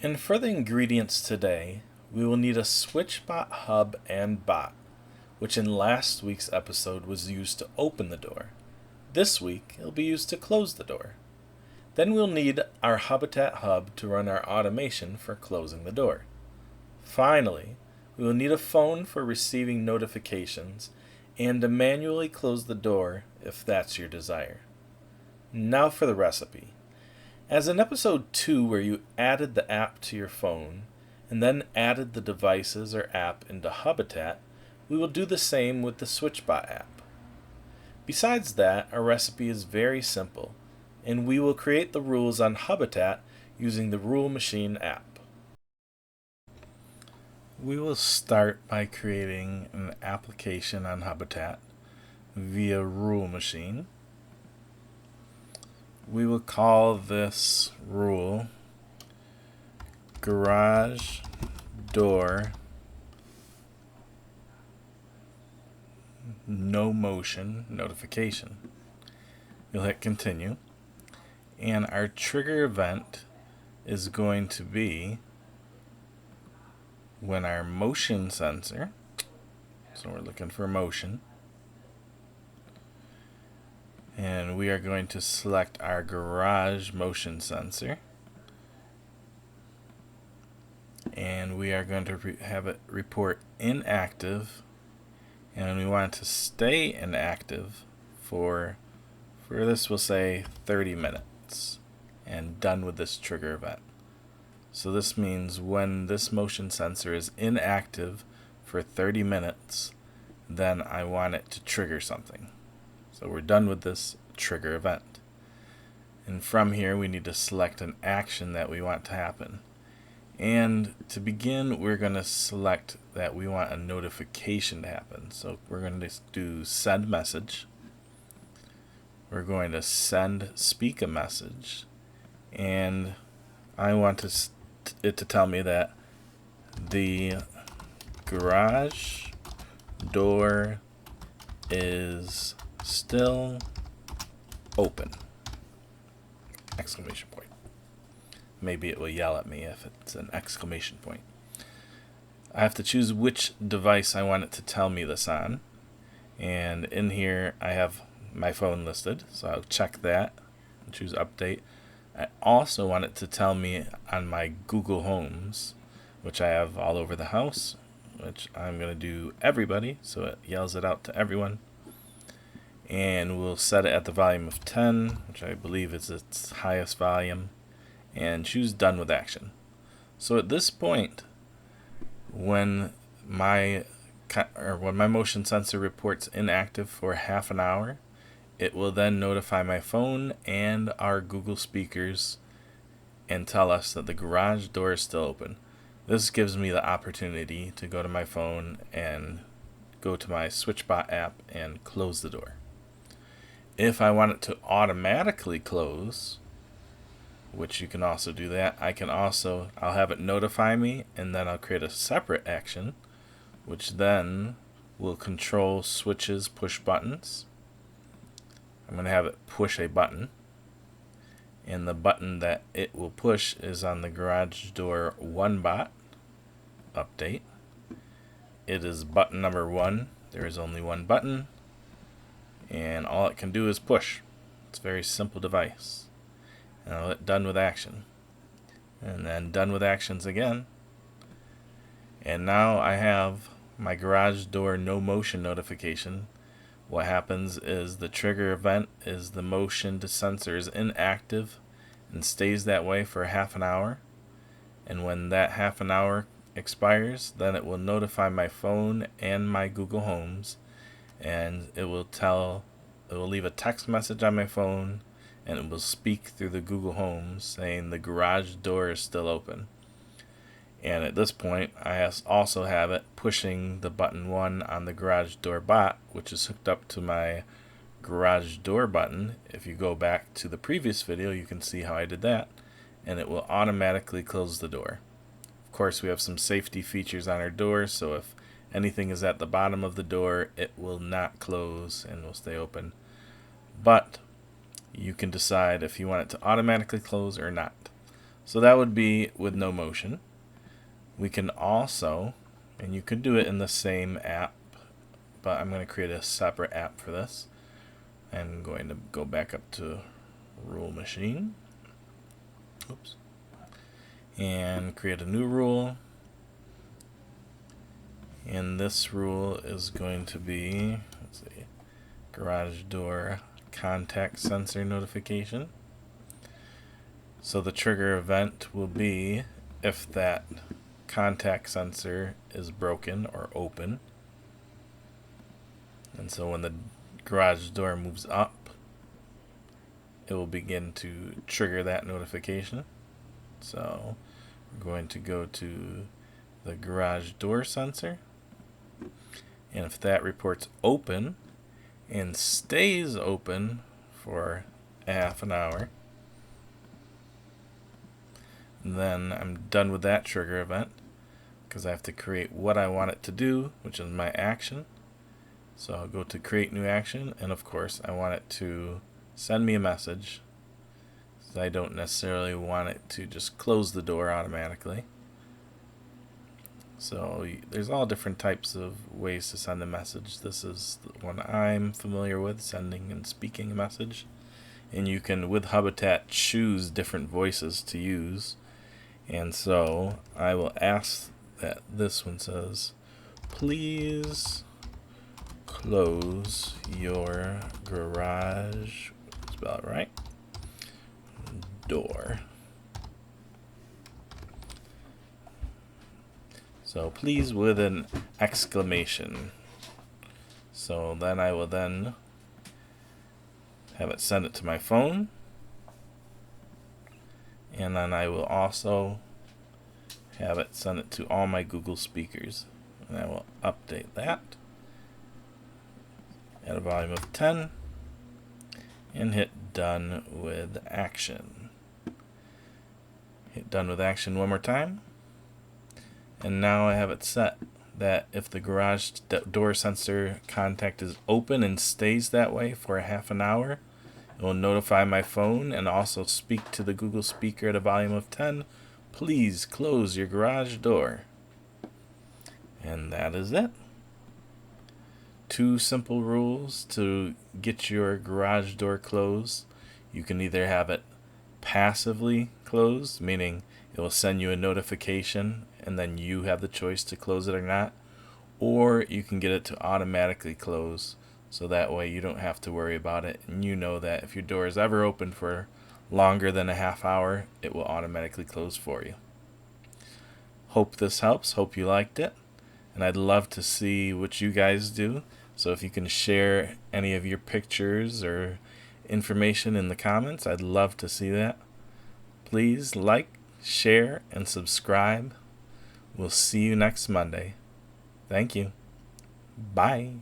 And for the ingredients today, we will need a SwitchBot hub and bot, which in last week's episode was used to open the door. This week, it'll be used to close the door. Then we'll need our Habitat hub to run our automation for closing the door. Finally, we will need a phone for receiving notifications and to manually close the door if that's your desire. Now for the recipe. As in episode 2 where you added the app to your phone and then added the devices or app into Habitat, we will do the same with the SwitchBot app. Besides that, our recipe is very simple, and we will create the rules on Habitat using the Rule Machine app. We will start by creating an application on Habitat via Rule Machine. We will call this rule Garage Door No Motion Notification. You'll hit continue, and our trigger event is going to be when our motion sensor, so we're looking for motion, and we are going to select our garage motion sensor, and we are going to have it report inactive, and we want to stay inactive for this we'll say 30 minutes, and done with this trigger event. So this means when this motion sensor is inactive for 30 minutes, then I want it to trigger something. So we're done with this trigger event. And from here we need to select an action that we want to happen. And to begin, we're going to select that we want a notification to happen. So we're going to do send message. We're going to speak a message. And I want it to tell me that the garage door is still open! Exclamation point. Maybe it will yell at me if it's an exclamation point. I have to choose which device I want it to tell me this on. And in here I have my phone listed, so I'll check that and choose update. I also want it to tell me on my Google Homes, which I have all over the house, which I'm going to do everybody, so it yells it out to everyone. And we'll set it at the volume of 10, which I believe is its highest volume, and choose done with action. So at this point, when my motion sensor reports inactive for half an hour, it will then notify my phone and our Google speakers and tell us that the garage door is still open. This gives me the opportunity to go to my phone and go to my SwitchBot app and close the door. If I want it to automatically close, which you can also do that, I'll have it notify me, and then I'll create a separate action, which then will control switches push buttons. I'm going to have it push a button, and the button that it will push is on the garage door 1 bot update. It is button number 1. There is only one button, and all it can do is push. It's a very simple device. And I'll hit done with action, and then done with actions again. And now I have my garage door no motion notification. What happens is the trigger event is the motion sensor is inactive and stays that way for half an hour. And when that half an hour expires, then it will notify my phone and my Google Homes, and it will leave a text message on my phone, and it will speak through the Google Homes saying the garage door is still open. And at this point, I also have it pushing the button 1 on the garage door bot, which is hooked up to my garage door button. If you go back to the previous video, you can see how I did that, and it will automatically close the door. Of course, we have some safety features on our door, so if anything is at the bottom of the door, it will not close and will stay open. But you can decide if you want it to automatically close or not. So that would be with no motion. We can also, and you could do it in the same app, but I'm going to create a separate app for this. I'm going to go back up to Rule Machine. Oops. And create a new rule. And this rule is going to be, let's see, garage door contact sensor notification. So the trigger event will be if that contact sensor is broken or open. And so when the garage door moves up, it will begin to trigger that notification. So we're going to go to the garage door sensor. And if that reports open and stays open for half an hour, then I'm done with that trigger event because I have to create what I want it to do, which is my action. So I'll go to create new action, and of course I want it to send me a message. So I don't necessarily want it to just close the door automatically. So there's all different types of ways to send a message. This is the one I'm familiar with, sending and speaking a message. And you can, with Hubitat, choose different voices to use. And so I will ask that this one says, please close your garage, spell it right, door. So please with an exclamation. So then I will then have it send it to my phone. And then I will also have it send it to all my Google speakers. And I will update that at a volume of 10 and hit done with action. Hit done with action one more time. And now I have it set that if the garage door sensor contact is open and stays that way for a half an hour, it will notify my phone and also speak to the Google speaker at a volume of 10. Please close your garage door. And that is it. 2 simple rules to get your garage door closed. You can either have it passively closed, meaning it will send you a notification and then you have the choice to close it or not, or you can get it to automatically close, so that way you don't have to worry about it, and you know that if your door is ever open for longer than a half hour, it will automatically close for you. Hope this helps. Hope you liked it, and I'd love to see what you guys do. So if you can share any of your pictures or information in the comments, I'd love to see that. Please like, share, and subscribe. We'll see you next Monday. Thank you. Bye.